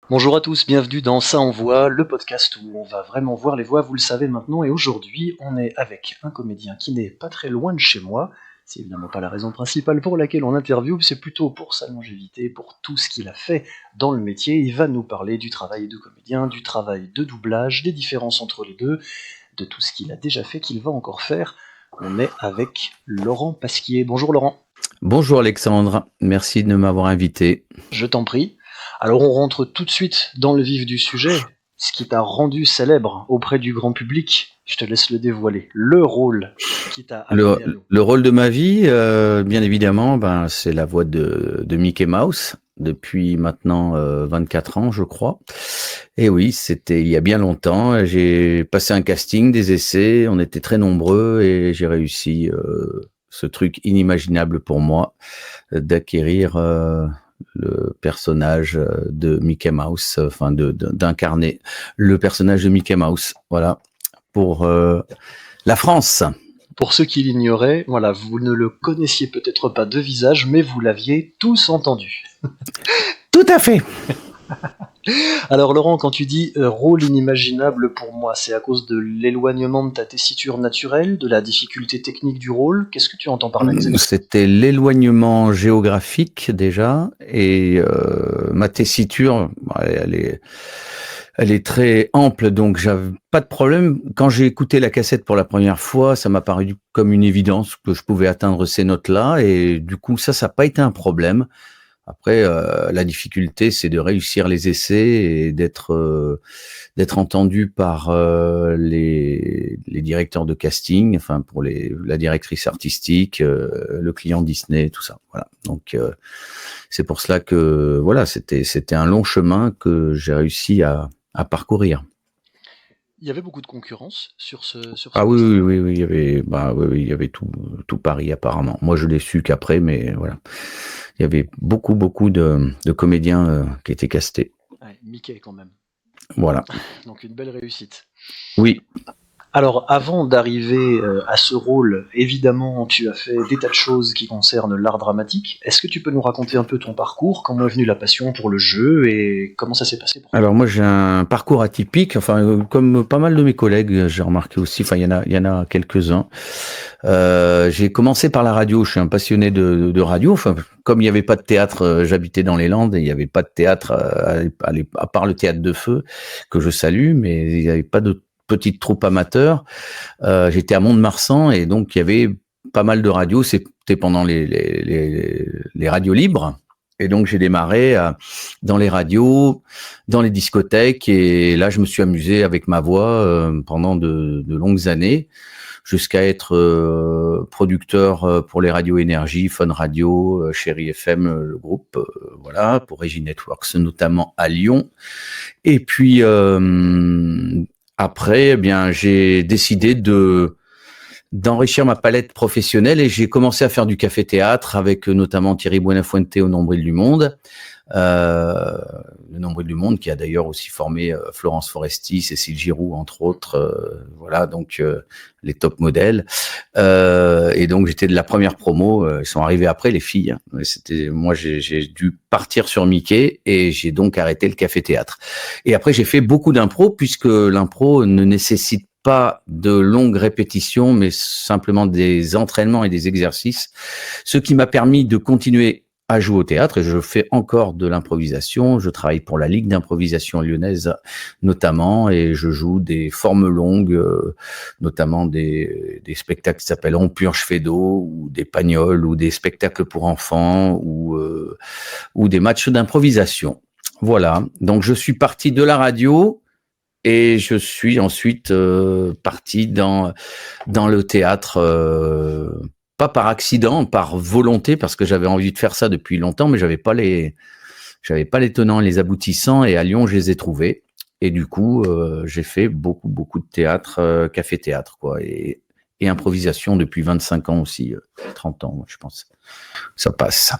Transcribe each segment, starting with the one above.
Bonjour à tous, bienvenue dans Ça en voix, le podcast où on va vraiment voir les voix, vous le savez maintenant, et aujourd'hui on est avec un comédien qui n'est pas très loin de chez moi. C'est évidemment pas la raison principale pour laquelle on interviewe, c'est plutôt pour sa longévité, pour tout ce qu'il a fait dans le métier. Il va nous parler du travail de comédien, du travail de doublage, des différences entre les deux, de tout ce qu'il a déjà fait, qu'il va encore faire. On est avec Laurent Pasquier. Bonjour Laurent. Bonjour Alexandre, merci de m'avoir invité. Je t'en prie. Alors on rentre tout de suite dans le vif du sujet. Ce qui t'a rendu célèbre auprès du grand public, je te laisse le dévoiler. Le rôle qui t'a Le, amené à nous. le rôle de ma vie, bien évidemment, c'est la voix de Mickey Mouse depuis maintenant 24 ans, je crois. Et oui, c'était il y a bien longtemps. J'ai passé un casting, des essais, on était très nombreux et j'ai réussi ce truc inimaginable pour moi d'acquérir le personnage de Mickey Mouse, enfin d'incarner le personnage de Mickey Mouse. Voilà, pour la France. Pour ceux qui l'ignoraient, voilà, vous ne le connaissiez peut-être pas de visage, mais vous l'aviez tous entendu. Tout à fait. Alors Laurent, quand tu dis rôle inimaginable pour moi, c'est à cause de l'éloignement de ta tessiture naturelle, de la difficulté technique du rôle. Qu'est-ce que tu entends par là exactement? C'était l'éloignement géographique déjà et ma tessiture, elle est très ample, donc j'avais pas de problème. Quand j'ai écouté la cassette pour la première fois, ça m'a paru comme une évidence que je pouvais atteindre ces notes-là et du coup ça n'a pas été un problème. Après, la difficulté, c'est de réussir les essais et d'être entendu par les directeurs de casting, enfin pour la directrice artistique, le client Disney, tout ça. Voilà. Donc c'est pour cela que voilà, c'était un long chemin que j'ai réussi à parcourir. Il y avait beaucoup de concurrence sur ce Ah oui, casting. oui, oui, oui, il y avait, oui, il y avait tout Paris apparemment. Moi, je l'ai su qu'après, mais voilà. Il y avait beaucoup de comédiens qui étaient castés. Ouais, Mickey quand même. Voilà. Donc une belle réussite. Oui. Alors, avant d'arriver à ce rôle, évidemment, tu as fait des tas de choses qui concernent l'art dramatique. Est-ce que tu peux nous raconter un peu ton parcours, comment est venue la passion pour le jeu et comment ça s'est passé pour toi? Alors moi, j'ai un parcours atypique. Enfin, comme pas mal de mes collègues, j'ai remarqué aussi. Enfin, il y en a quelques-uns. J'ai commencé par la radio. Je suis un passionné de radio. Enfin, comme il n'y avait pas de théâtre, j'habitais dans les Landes et il n'y avait pas de théâtre à part le théâtre de feu que je salue, mais il n'y avait pas de petite troupe amateur. J'étais à Mont-de-Marsan et donc il y avait pas mal de radios. C'était pendant les radios libres. Et donc j'ai démarré dans les radios, dans les discothèques, et là je me suis amusé avec ma voix pendant de longues années, jusqu'à être producteur pour les radios Énergie, Fun Radio, Chéri FM, le groupe, voilà, pour Régie Networks, notamment à Lyon. Et puis après, eh bien, j'ai décidé d'enrichir ma palette professionnelle et j'ai commencé à faire du café-théâtre avec notamment Thierry Buenafuente au Nombril du Monde. Le Nombril du Monde qui a d'ailleurs aussi formé Florence Foresti, Cécile Giroux entre autres, voilà, donc les top modèles. Et donc j'étais de la première promo, ils sont arrivés après les filles, hein. Moi j'ai dû partir sur Mickey et j'ai donc arrêté le café-théâtre. Et après j'ai fait beaucoup d'impro puisque l'impro ne nécessite pas de longues répétitions, mais simplement des entraînements et des exercices, ce qui m'a permis de continuer à jouer au théâtre et je fais encore de l'improvisation. Je travaille pour la Ligue d'improvisation lyonnaise notamment et je joue des formes longues, notamment des spectacles qui s'appellent On purge fait d'eau ou des pagnoles ou des spectacles pour enfants ou des matchs d'improvisation. Voilà, donc je suis parti de la radio et je suis ensuite parti dans le théâtre, pas par accident, par volonté, parce que j'avais envie de faire ça depuis longtemps, mais j'avais pas les tenants et les aboutissants. Et à Lyon, je les ai trouvés. Et du coup, j'ai fait beaucoup de théâtre, café-théâtre, quoi, et improvisation depuis 25 ans aussi, 30 ans, je pense. Ça passe.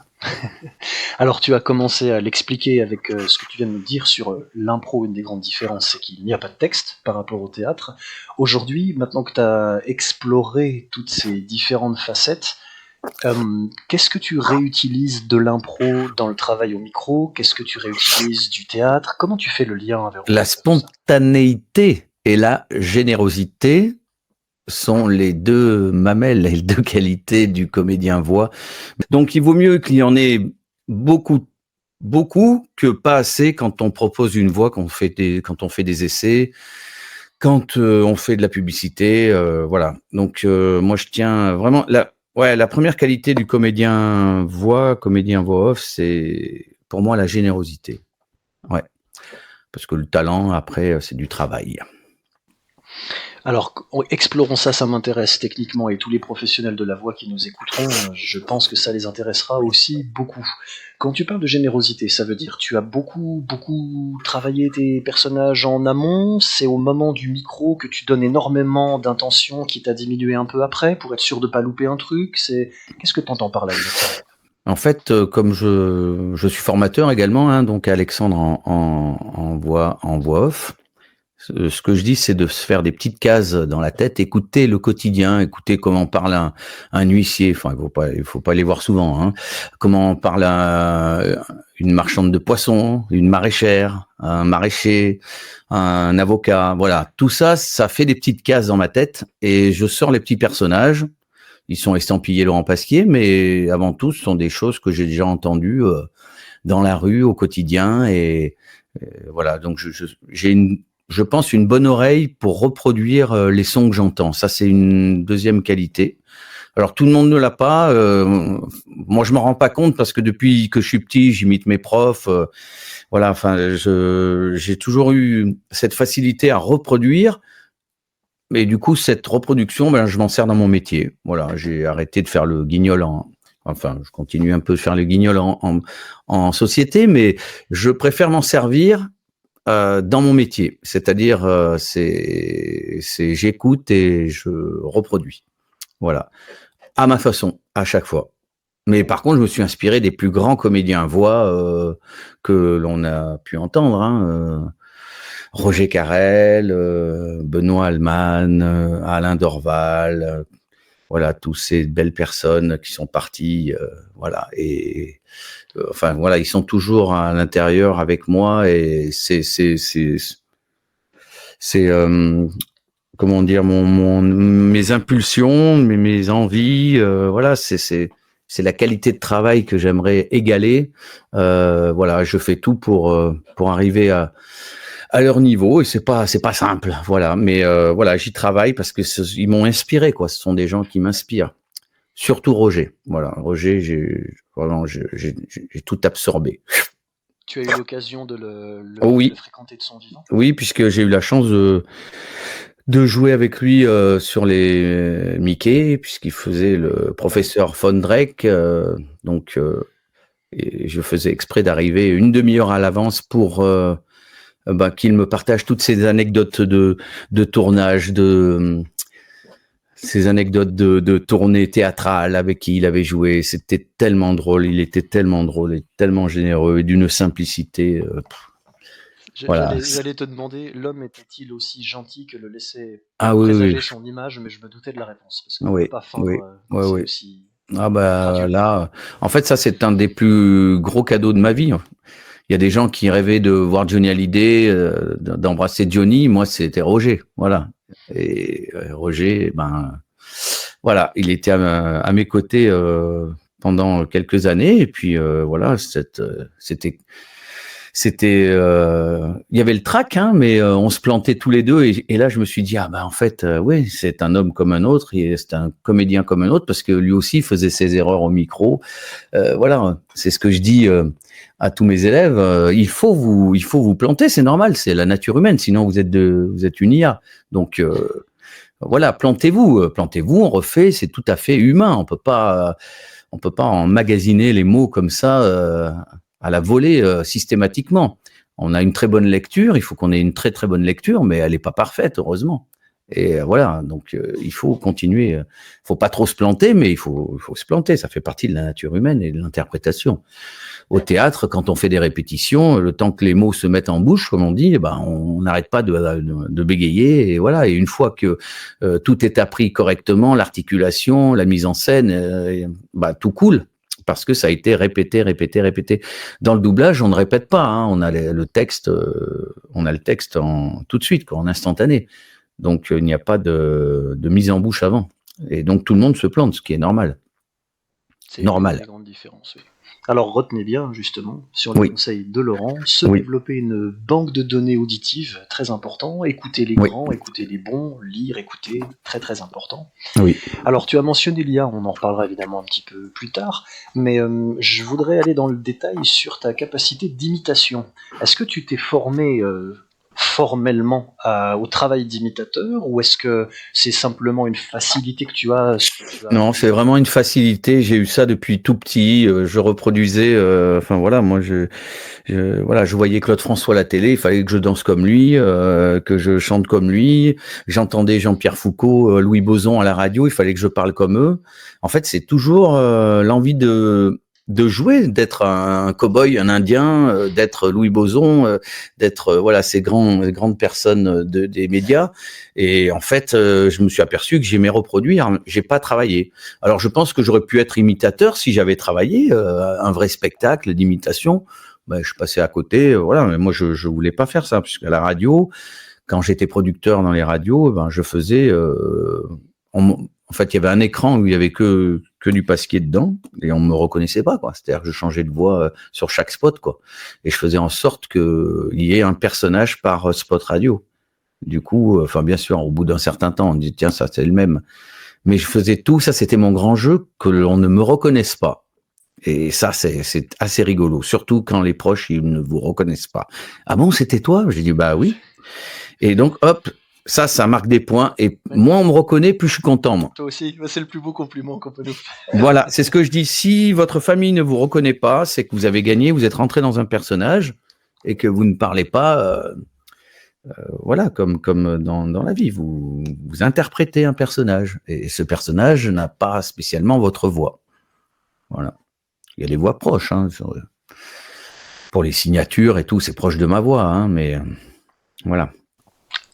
Alors, tu as commencé à l'expliquer avec ce que tu viens de nous dire sur l'impro. Une des grandes différences, c'est qu'il n'y a pas de texte par rapport au théâtre. Aujourd'hui, maintenant que tu as exploré toutes ces différentes facettes, Qu'est-ce que tu réutilises de l'impro dans le travail au micro? Qu'est-ce que tu réutilises du théâtre? Comment tu fais le lien avec La tout ça? spontanéité et la générosité sont les deux mamelles, les deux qualités du comédien voix. Donc, il vaut mieux qu'il y en ait beaucoup que pas assez quand on propose une voix, quand on fait des essais, quand on fait de la publicité, voilà. Donc, moi, je tiens vraiment la première qualité du comédien voix off, c'est pour moi la générosité. Ouais. Parce que le talent, après, c'est du travail. Alors, explorons ça, ça m'intéresse techniquement, et tous les professionnels de la voix qui nous écouteront, je pense que ça les intéressera aussi beaucoup. Quand tu parles de générosité, ça veut dire tu as beaucoup travaillé tes personnages en amont, c'est au moment du micro que tu donnes énormément d'intention qui t'a diminué un peu après pour être sûr de pas louper un truc, qu'est-ce que t'entends par là exactement? En fait, comme je suis formateur également, hein, donc Alexandre en voix off, ce que je dis, c'est de se faire des petites cases dans la tête, écouter le quotidien, écouter comment parle un huissier. Enfin, il faut pas les voir souvent. Hein. Comment parle une marchande de poissons, une maraîchère, un maraîcher, un avocat. Voilà, tout ça, ça fait des petites cases dans ma tête et je sors les petits personnages. Ils sont estampillés Laurent Pasquier, mais avant tout, ce sont des choses que j'ai déjà entendues dans la rue, au quotidien. Et voilà, donc j'ai je pense, une bonne oreille pour reproduire les sons que j'entends. Ça, c'est une deuxième qualité. Alors, tout le monde ne l'a pas. Moi, je m'en rends pas compte parce que depuis que je suis petit, j'imite mes profs. Voilà, enfin, j'ai toujours eu cette facilité à reproduire. Mais du coup, cette reproduction, ben, je m'en sers dans mon métier. Voilà, j'ai arrêté de faire le guignol enfin, je continue un peu de faire le guignol en société, mais je préfère m'en servir dans mon métier. C'est-à-dire, j'écoute et je reproduis. Voilà. À ma façon, à chaque fois. Mais par contre, je me suis inspiré des plus grands comédiens à voix que l'on a pu entendre. Hein, Roger Carrel, Benoît Alman, Alain Dorval, voilà, tous ces belles personnes qui sont parties, voilà, et enfin voilà, ils sont toujours à l'intérieur avec moi et c'est comment dire mes impulsions, mes envies, voilà, c'est la qualité de travail que j'aimerais égaler. Voilà, je fais tout pour arriver à leur niveau et c'est pas simple, voilà, mais voilà, j'y travaille parce que ils m'ont inspiré, quoi. Ce sont des gens qui m'inspirent, surtout Roger. Voilà, Roger, j'ai tout absorbé. Tu as eu l'occasion de Oh le oui, fréquenter de son vivant? oui, puisque j'ai eu la chance de jouer avec lui sur les Mickey, puisqu'il faisait le professeur Von Drake, donc et je faisais exprès d'arriver une demi-heure à l'avance pour qu'il me partage toutes ces anecdotes de tournage, ces anecdotes de tournée théâtrale avec qui il avait joué. C'était tellement drôle, il était tellement drôle et tellement généreux et d'une simplicité. Voilà. J'allais te demander, l'homme était-il aussi gentil que le laissait Ah oui, oui, présager son image, mais je me doutais de la réponse, parce qu'on ne peut oui, pas oui, feindre quand oui, c'est oui. aussi Ah bah radieux. là, en fait, ça c'est un des plus gros cadeaux de ma vie. Il y a des gens qui rêvaient de voir Johnny Hallyday, d'embrasser Johnny. Moi, c'était Roger. Voilà. Et Roger, ben, voilà, il était à mes côtés pendant quelques années. Et puis voilà, il y avait le trac, hein, mais on se plantait tous les deux. Et là, je me suis dit, ah ben en fait, oui, c'est un homme comme un autre, c'est un comédien comme un autre, parce que lui aussi faisait ses erreurs au micro. Voilà, c'est ce que je dis à tous mes élèves. Il faut vous planter, c'est normal, c'est la nature humaine. Sinon, vous êtes une IA. Donc voilà, plantez-vous. On refait, c'est tout à fait humain. On peut pas emmagasiner les mots comme ça à la volée systématiquement. On a une très bonne lecture, il faut qu'on ait une très très bonne lecture, mais elle n'est pas parfaite, heureusement. Et voilà, donc il faut continuer. Faut pas trop se planter, mais il faut se planter. Ça fait partie de la nature humaine et de l'interprétation. Au théâtre, quand on fait des répétitions, le temps que les mots se mettent en bouche, comme on dit, eh ben on n'arrête pas de bégayer. Et voilà. Et une fois que tout est appris correctement, l'articulation, la mise en scène, tout coule. Parce que ça a été répété. Dans le doublage, on ne répète pas. Hein. On a le texte, tout de suite, quoi, en instantané. Donc, il n'y a pas de mise en bouche avant. Et donc, tout le monde se plante, ce qui est normal. C'est une des grandes différences, oui. Alors, retenez bien, justement, sur les conseils de Laurent, développer une banque de données auditives, très important, écouter les grands, écouter les bons, lire, écouter, très très important. Oui. Alors, tu as mentionné l'IA, on en reparlera évidemment un petit peu plus tard, mais je voudrais aller dans le détail sur ta capacité d'imitation. Est-ce que tu t'es formé formellement au travail d'imitateur, ou est-ce que c'est simplement une facilité que tu as? Non, c'est vraiment une facilité. J'ai eu ça depuis tout petit. Je reproduisais. Moi, je voyais Claude François à la télé. Il fallait que je danse comme lui, que je chante comme lui. J'entendais Jean-Pierre Foucault, Louis Boson à la radio. Il fallait que je parle comme eux. En fait, c'est toujours l'envie de jouer, d'être un cow-boy, un indien, d'être Louis Boson, d'être ces grandes personnes des médias. Et en fait, je me suis aperçu que j'aimais reproduire. J'ai pas travaillé. Alors, je pense que j'aurais pu être imitateur si j'avais travaillé un vrai spectacle d'imitation. Je passais à côté, mais moi je voulais pas faire ça, puisqu'à la radio, quand j'étais producteur dans les radios, je faisais en fait, il y avait un écran où il y avait que du pasquier dedans et on me reconnaissait pas, quoi. C'est-à-dire que je changeais de voix sur chaque spot, quoi. Et je faisais en sorte qu'il y ait un personnage par spot radio. Du coup, bien sûr, au bout d'un certain temps, on dit tiens, ça c'est le même. Mais je faisais tout ça, c'était mon grand jeu, que l'on ne me reconnaisse pas. Et ça, c'est assez rigolo, surtout quand les proches ils ne vous reconnaissent pas. Ah bon, c'était toi? J'ai dit bah oui. Et donc hop, ça marque des points. Et moins on me reconnaît, plus je suis content, moi. Toi aussi, c'est le plus beau compliment qu'on peut nous faire. Voilà, c'est ce que je dis. Si votre famille ne vous reconnaît pas, c'est que vous avez gagné, vous êtes rentré dans un personnage et que vous ne parlez pas, comme dans la vie. Vous interprétez un personnage et ce personnage n'a pas spécialement votre voix. Voilà. Il y a des voix proches, hein, pour les signatures et tout, c'est proche de ma voix, hein, mais voilà.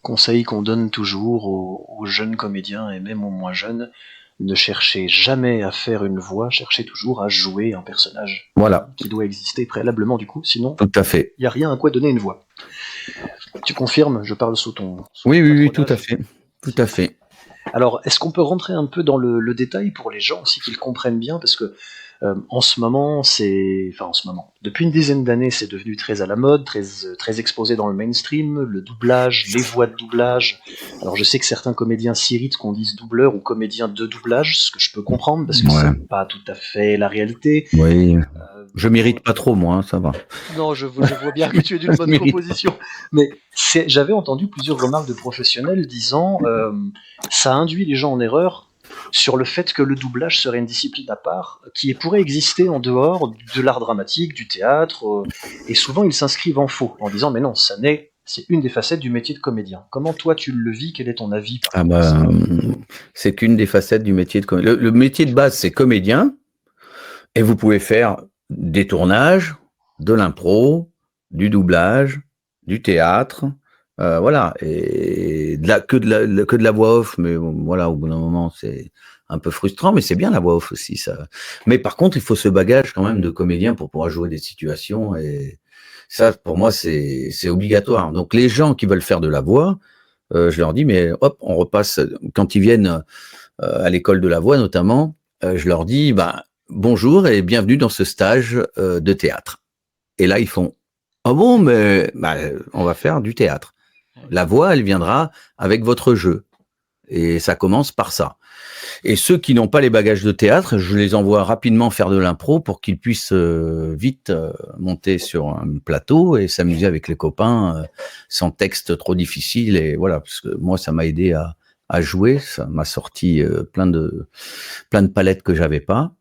Conseil qu'on donne toujours aux jeunes comédiens et même aux moins jeunes, ne cherchez jamais à faire une voix, cherchez toujours à jouer un personnage. Voilà. Qui doit exister préalablement du coup, sinon tout à fait. Il n'y a rien à quoi donner une voix. Tu confirmes? Je parle sous ton... Oui, tout à fait. Tout à fait. Alors, est-ce qu'on peut rentrer un peu dans le détail pour les gens aussi qu'ils comprennent bien, parce que en ce moment, depuis une dizaine d'années, c'est devenu très à la mode, très exposé dans le mainstream, le doublage, les voix de doublage. Alors je sais que certains comédiens s'irritent qu'on dise doubleur ou comédien de doublage, ce que je peux comprendre, parce que c'est pas tout à fait la réalité. Oui, je m'irrite pas trop, moi, hein, ça va. Non, je vois bien que tu es d'une bonne proposition. Mais j'avais entendu plusieurs remarques de professionnels disant ça induit les gens en erreur sur le fait que le doublage serait une discipline à part qui pourrait exister en dehors de l'art dramatique, du théâtre, et souvent ils s'inscrivent en faux en disant mais non, c'est une des facettes du métier de comédien. Comment toi tu le vis? Quel est ton avis? C'est qu'une des facettes du métier de comédien. Le métier de base, c'est comédien, et vous pouvez faire des tournages, de l'impro, du doublage, du théâtre, et que de la voix off, mais voilà, au bout d'un moment, c'est un peu frustrant, mais c'est bien la voix off aussi, ça. Mais par contre, il faut ce bagage quand même de comédien pour pouvoir jouer des situations, et ça, pour moi, c'est obligatoire. Donc, les gens qui veulent faire de la voix, je leur dis, mais hop, on repasse, quand ils viennent à l'école de la voix notamment, je leur dis, bonjour et bienvenue dans ce stage de théâtre. Et là, ils font, ah bon, mais on va faire du théâtre. La voix, elle viendra avec votre jeu. Et ça commence par ça. Et ceux qui n'ont pas les bagages de théâtre, je les envoie rapidement faire de l'impro pour qu'ils puissent vite monter sur un plateau et s'amuser avec les copains sans texte trop difficile. Et voilà, parce que moi, ça m'a aidé à jouer. Ça m'a sorti plein de palettes que j'avais pas.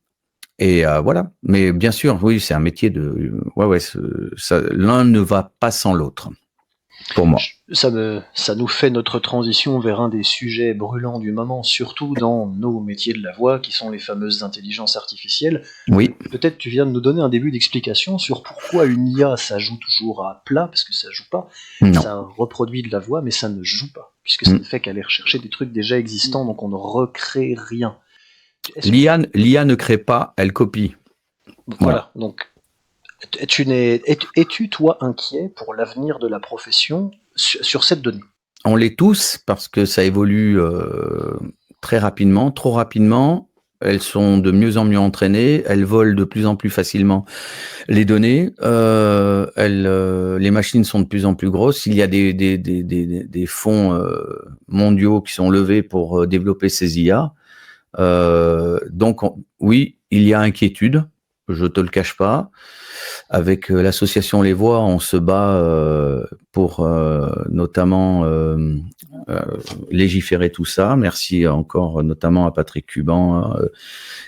Et voilà. Mais bien sûr, oui, c'est un métier de... l'un ne va pas sans l'autre. pour moi. Ça nous fait notre transition vers un des sujets brûlants du moment, surtout dans nos métiers de la voix, qui sont les fameuses intelligences artificielles. Oui. Peut-être tu viens de nous donner un début d'explication sur pourquoi une IA, ça joue toujours à plat, parce que ça joue pas. Non. Ça reproduit de la voix, mais ça ne joue pas, puisque ça ne fait qu'aller rechercher des trucs déjà existants, donc on ne recrée rien. L'IA ne crée pas, elle copie. Voilà. Donc, es-tu, toi, inquiet pour l'avenir de la profession sur cette donnée? On l'est tous, parce que ça évolue très rapidement, trop rapidement. Elles sont de mieux en mieux entraînées, elles volent de plus en plus facilement les données, les machines sont de plus en plus grosses. Il y a des fonds mondiaux qui sont levés pour développer ces IA. Donc oui, il y a inquiétude, je te le cache pas. Avec l'association Les Voix, on se bat pour notamment légiférer tout ça. Merci encore notamment à Patrick Cuban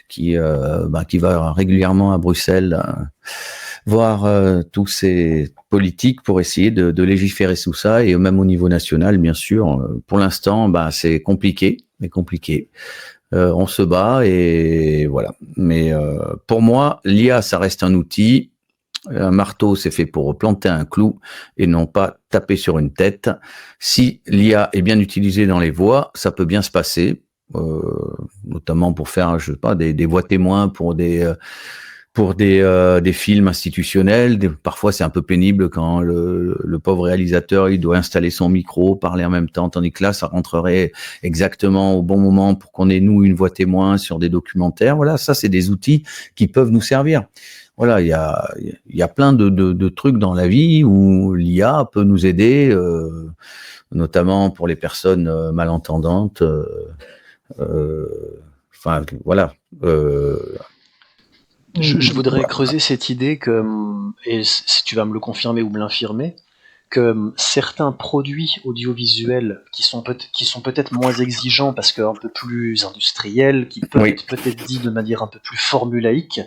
qui va régulièrement à Bruxelles voir tous ces politiques pour essayer de légiférer tout ça, et même au niveau national, bien sûr. Pour l'instant, c'est compliqué, mais compliqué. On se bat et voilà. Mais pour moi, l'IA, ça reste un outil. Un marteau, c'est fait pour planter un clou et non pas taper sur une tête. Si l'IA est bien utilisée dans les voix, ça peut bien se passer, notamment pour faire, je sais pas, des voix témoins pour des films institutionnels. Parfois, c'est un peu pénible quand le pauvre réalisateur, il doit installer son micro, parler en même temps, tandis que là, ça rentrerait exactement au bon moment pour qu'on ait, nous, une voix témoin sur des documentaires. Voilà, ça, c'est des outils qui peuvent nous servir. Voilà, il y a plein de trucs dans la vie où l'IA peut nous aider, notamment pour les personnes malentendantes. Enfin, voilà. Je voudrais creuser cette idée que, et si tu vas me le confirmer ou me l'infirmer, que certains produits audiovisuels qui sont peut-être moins exigeants parce qu'un peu plus industriels, qui peuvent être peut-être dits de manière un peu plus formulaïque,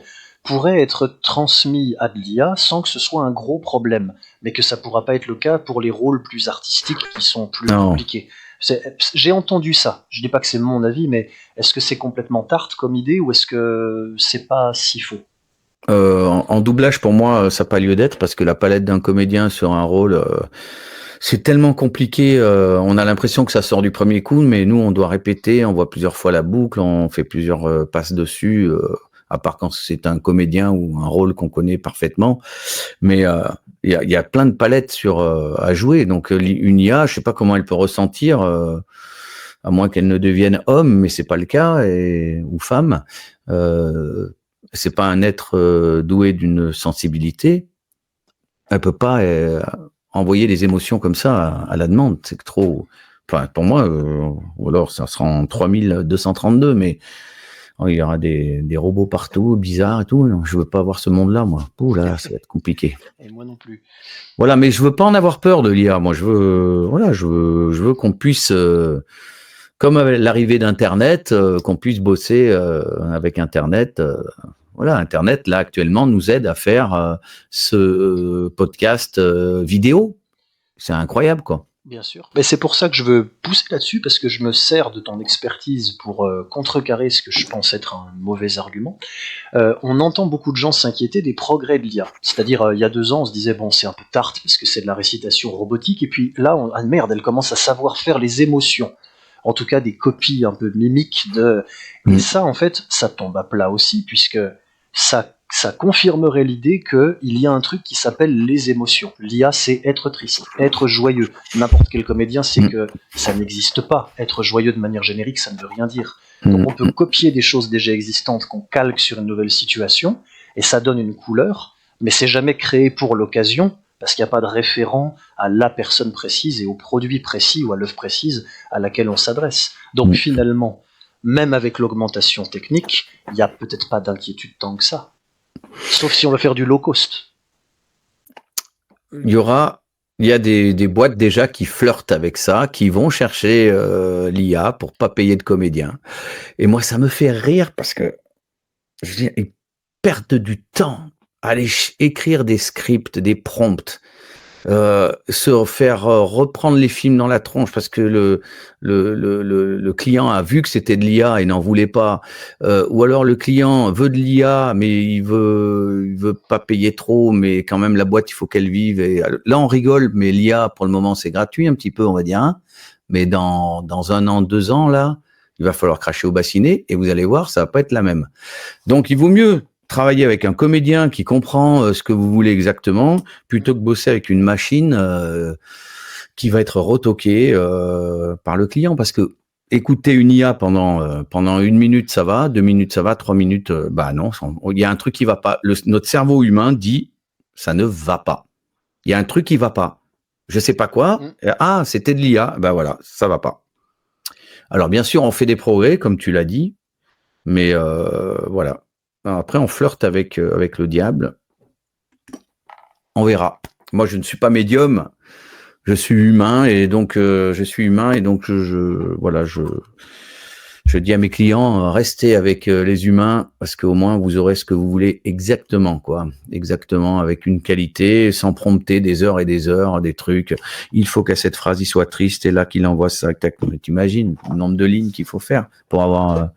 pourraient être transmis à de l'IA sans que ce soit un gros problème, mais que ça pourra pas être le cas pour les rôles plus artistiques qui sont plus compliqués. J'ai entendu ça, je dis pas que c'est mon avis, mais est-ce que c'est complètement tarte comme idée ou est-ce que c'est pas si faux? En doublage, pour moi, ça n'a pas lieu d'être, parce que la palette d'un comédien sur un rôle, c'est tellement compliqué. On a l'impression que ça sort du premier coup, mais nous, on doit répéter, on voit plusieurs fois la boucle, on fait plusieurs passes dessus, à part quand c'est un comédien ou un rôle qu'on connaît parfaitement. Mais il y a plein de palettes à jouer. Donc une IA, je sais pas comment elle peut ressentir, à moins qu'elle ne devienne homme, mais c'est pas le cas, ou femme. C'est pas un être doué d'une sensibilité. Elle peut pas envoyer des émotions comme ça à la demande. C'est trop. Enfin, pour moi, ou alors ça sera en 3232, mais il y aura des robots partout, bizarres et tout. Non, je veux pas avoir ce monde-là, moi. Ouh là, ça va être compliqué. Et moi non plus. Voilà, mais je veux pas en avoir peur de l'IA. Moi, je veux qu'on puisse, comme avec l'arrivée d'Internet, qu'on puisse bosser avec Internet. Voilà, Internet, là, actuellement, nous aide à faire ce podcast vidéo. C'est incroyable, quoi. Bien sûr. Mais c'est pour ça que je veux pousser là-dessus, parce que je me sers de ton expertise pour contrecarrer ce que je pense être un mauvais argument. On entend beaucoup de gens s'inquiéter des progrès de l'IA. C'est-à-dire, il y a 2 ans, on se disait, bon, c'est un peu tarte, parce que c'est de la récitation robotique, et puis là, ah merde, elle commence à savoir faire les émotions. En tout cas, des copies un peu mimiques de... Et ça, en fait, ça tombe à plat aussi, puisque ça confirmerait l'idée qu'il y a un truc qui s'appelle les émotions. L'IA, c'est être triste, être joyeux. N'importe quel comédien sait que ça n'existe pas. Être joyeux de manière générique, ça ne veut rien dire. Donc on peut copier des choses déjà existantes qu'on calque sur une nouvelle situation, et ça donne une couleur, mais c'est jamais créé pour l'occasion, parce qu'il n'y a pas de référent à la personne précise et au produit précis ou à l'œuvre précise à laquelle on s'adresse. Donc finalement, même avec l'augmentation technique, il n'y a peut-être pas d'inquiétude tant que ça. Sauf si on veut faire du low cost. Il y a des boîtes déjà qui flirtent avec ça, qui vont chercher l'IA pour pas payer de comédiens. Et moi, ça me fait rire parce que, je veux dire, ils perdent du temps à aller écrire des scripts, des prompts. se faire reprendre les films dans la tronche parce que le client a vu que c'était de l'IA et n'en voulait pas, ou alors le client veut de l'IA mais il veut pas payer trop, mais quand même la boîte il faut qu'elle vive. Et là on rigole, mais l'IA pour le moment c'est gratuit un petit peu on va dire, hein, mais dans 1 an, 2 ans là, il va falloir cracher au bassinet et vous allez voir ça va pas être la même. Donc il vaut mieux travailler avec un comédien qui comprend ce que vous voulez exactement, plutôt que bosser avec une machine qui va être retoquée par le client. Parce que écouter une IA pendant 1 minute, ça va, 2 minutes, ça va, 3 minutes, bah non, il y a un truc qui va pas. Notre cerveau humain dit, ça ne va pas. Il y a un truc qui va pas. Je sais pas quoi. Ah, c'était de l'IA. Ben voilà, ça va pas. Alors bien sûr, on fait des progrès, comme tu l'as dit, mais voilà. Après, on flirte avec le diable. On verra. Moi, je ne suis pas médium. Je suis humain et donc voilà, je dis à mes clients, restez avec les humains parce qu'au moins vous aurez ce que vous voulez exactement, quoi. Exactement, avec une qualité, sans prompter des heures et des heures, des trucs. Il faut qu'à cette phrase, il soit triste et là qu'il envoie ça. Mais t'imagines le nombre de lignes qu'il faut faire pour avoir.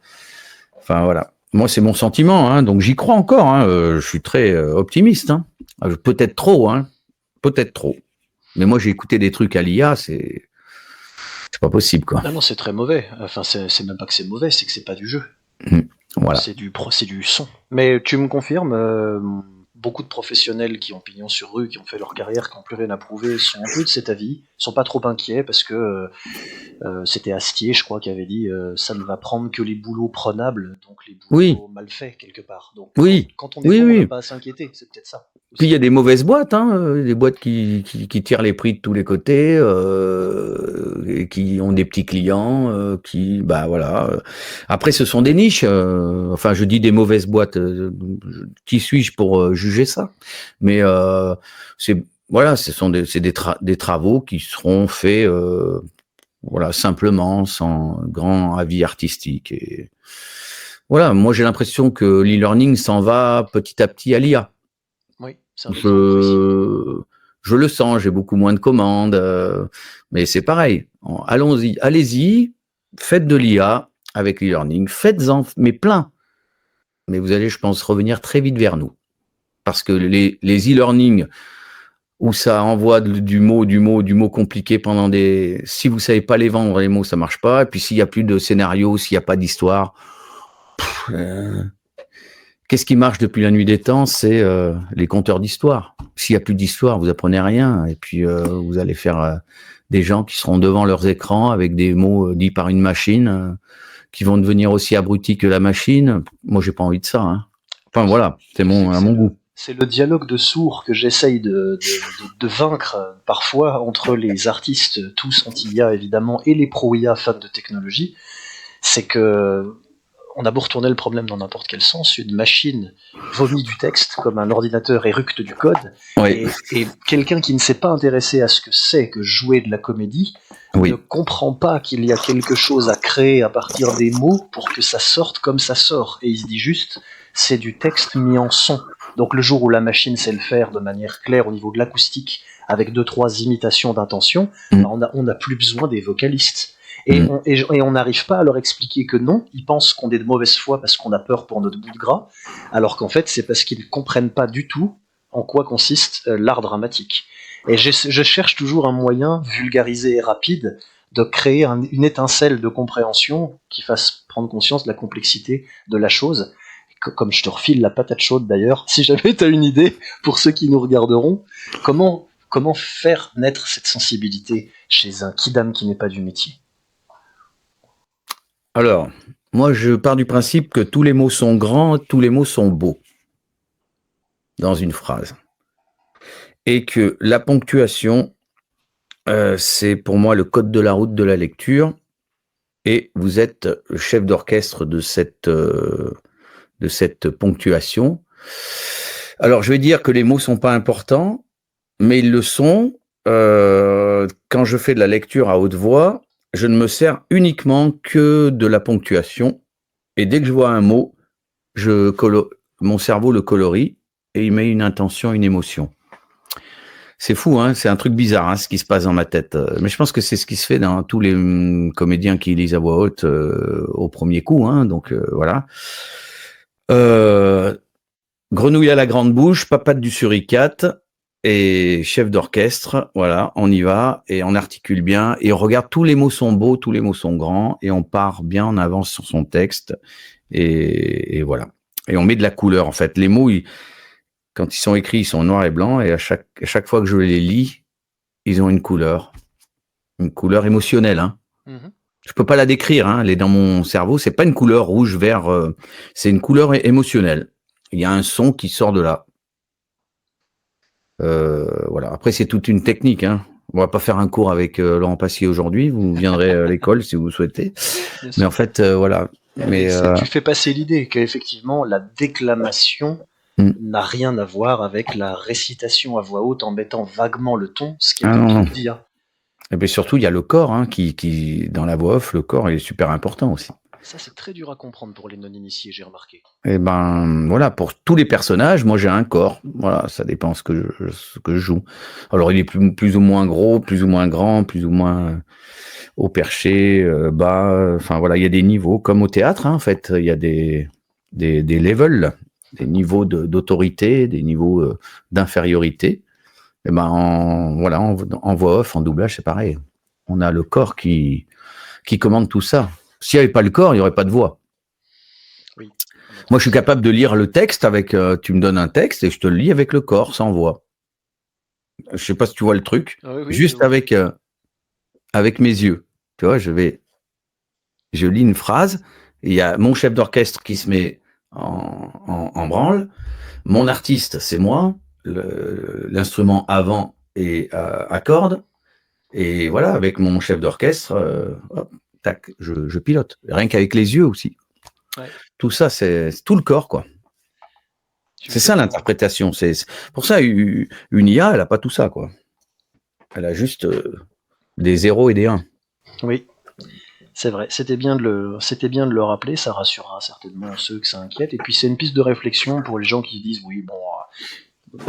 Enfin voilà. Moi, c'est mon sentiment, hein, donc j'y crois encore. Hein, je suis très optimiste. Hein. Peut-être trop, hein, peut-être trop. Mais moi, j'ai écouté des trucs à l'IA, c'est pas possible, quoi. Ah non, c'est très mauvais. Enfin, c'est même pas que c'est mauvais, c'est que c'est pas du jeu. Voilà. C'est du son. Mais tu me confirmes, beaucoup de professionnels qui ont pignon sur rue, qui ont fait leur carrière, qui n'ont plus rien à prouver, sont un peu de cet avis, sont pas trop inquiets parce que c'était Astier, je crois, qui avait dit ça ne va prendre que les boulots prenables, donc les boulots mal faits quelque part. Donc quand on est bon, on n'a pas à s'inquiéter, c'est peut-être ça. Puis il y a des mauvaises boîtes, hein, des boîtes qui tirent les prix de tous les côtés, et qui ont des petits clients, bah voilà. Après, ce sont des niches. Enfin, je dis des mauvaises boîtes. Qui suis-je pour juger ça? Mais voilà, c'est des travaux qui seront faits, voilà, simplement, sans grand avis artistique. Et voilà, moi j'ai l'impression que l'e-learning s'en va petit à petit à l'IA. Oui, c'est un exemple. Je le sens, j'ai beaucoup moins de commandes, mais c'est pareil. Allons-y, allez-y, faites de l'IA avec l'e-learning, faites-en, mais plein. Mais vous allez, je pense, revenir très vite vers nous. Parce que les e-learning, où ça envoie du mot compliqué pendant des... Si vous savez pas les vendre, les mots, ça marche pas. Et puis s'il y a plus de scénario, s'il y a pas d'histoire... Qu'est-ce qui marche depuis la nuit des temps? C'est les conteurs d'histoire. S'il n'y a plus d'histoire, vous apprenez rien. Et puis, vous allez faire des gens qui seront devant leurs écrans avec des mots dits par une machine, qui vont devenir aussi abrutis que la machine. Moi, j'ai pas envie de ça. Hein. Enfin, voilà, c'est mon goût. C'est le dialogue de sourds que j'essaye de vaincre parfois entre les artistes, tous anti-IA évidemment, et les pro-IA fans de technologie. C'est que on a beau retourner le problème dans n'importe quel sens, une machine vomit du texte comme un ordinateur éructe du code, et quelqu'un qui ne s'est pas intéressé à ce que c'est que jouer de la comédie ne comprend pas qu'il y a quelque chose à créer à partir des mots pour que ça sorte comme ça sort, et il se dit juste c'est du texte mis en son. Donc le jour où la machine sait le faire de manière claire au niveau de l'acoustique, avec 2-3 imitations d'intention, on n'a plus besoin des vocalistes. Et on n'arrive pas à leur expliquer que non, ils pensent qu'on est de mauvaise foi parce qu'on a peur pour notre bout de gras, alors qu'en fait c'est parce qu'ils ne comprennent pas du tout en quoi consiste l'art dramatique. Et je cherche toujours un moyen vulgarisé et rapide de créer une étincelle de compréhension qui fasse prendre conscience de la complexité de la chose. Comme je te refile la patate chaude d'ailleurs, si jamais tu as une idée, pour ceux qui nous regarderont, comment faire naître cette sensibilité chez un kidam qui n'est pas du métier? Alors, moi, je pars du principe que tous les mots sont grands, tous les mots sont beaux dans une phrase. Et que la ponctuation, c'est pour moi le code de la route de la lecture. Et vous êtes le chef d'orchestre de cette ponctuation. Alors, je vais dire que les mots sont pas importants, mais ils le sont. Quand je fais de la lecture à haute voix, je ne me sers uniquement que de la ponctuation. Et dès que je vois un mot, mon cerveau le colorie et il met une intention, une émotion. C'est fou, hein, c'est un truc bizarre, hein, ce qui se passe dans ma tête. Mais je pense que c'est ce qui se fait dans tous les comédiens qui lisent à voix haute au premier coup, hein, donc voilà. Euh, Grenouille à la grande bouche, papate du suricate et chef d'orchestre, voilà, on y va et on articule bien et on regarde, tous les mots sont beaux, tous les mots sont grands et on part bien, on avance sur son texte et voilà. Et on met de la couleur en fait. Les mots, quand ils sont écrits, ils sont noir et blanc et à chaque fois que je les lis, ils ont une couleur émotionnelle. Hein. Mhm. Je peux pas la décrire, hein, elle est dans mon cerveau. C'est pas une couleur rouge, vert, c'est une couleur émotionnelle. Il y a un son qui sort de là. Voilà. Après, c'est toute une technique. Hein. On va pas faire un cours avec Laurent Passier aujourd'hui. Vous viendrez à l'école si vous souhaitez. Bien Mais sûr. en fait, voilà. Mais Tu fais passer l'idée qu'effectivement, la déclamation hmm. n'a rien à voir avec la récitation à voix haute en mettant vaguement le ton, ce qui est Ah un non, non. truc d'IA. Et puis surtout, il y a le corps, hein, qui dans la voix off, le corps il est super important aussi. Ça, c'est très dur à comprendre pour les non-initiés, j'ai remarqué. Et ben voilà, pour tous les personnages, moi j'ai un corps. Voilà, ça dépend ce que je joue. Alors il est plus ou moins gros, plus ou moins grand, plus ou moins haut perché, bas. Enfin voilà, il y a des niveaux comme au théâtre. Hein, en fait, il y a des levels, des niveaux d'autorité, des niveaux d'infériorité. Et ben en voix off, en doublage, c'est pareil. On a le corps qui commande tout ça. S'il n'y avait pas le corps, il n'y aurait pas de voix. Oui. Moi, je suis capable de lire le texte avec. Tu me donnes un texte et je te le lis avec le corps, sans voix. Je sais pas si tu vois le truc. Oui, Juste avec mes yeux. Tu vois, je lis une phrase. Il y a mon chef d'orchestre qui se met en branle. Mon artiste, c'est moi. L'instrument avant est à cordes. Et voilà, avec mon chef d'orchestre, hop, tac, je pilote. Rien qu'avec les yeux aussi. Ouais. Tout ça, c'est tout le corps, quoi. C'est ça l'interprétation. C'est pour ça une IA, elle a pas tout ça, quoi. Elle a juste des 0 et des 1. Oui, c'est vrai. C'était bien de le rappeler. Ça rassurera certainement ceux que ça inquiète. Et puis c'est une piste de réflexion pour les gens qui disent oui, bon,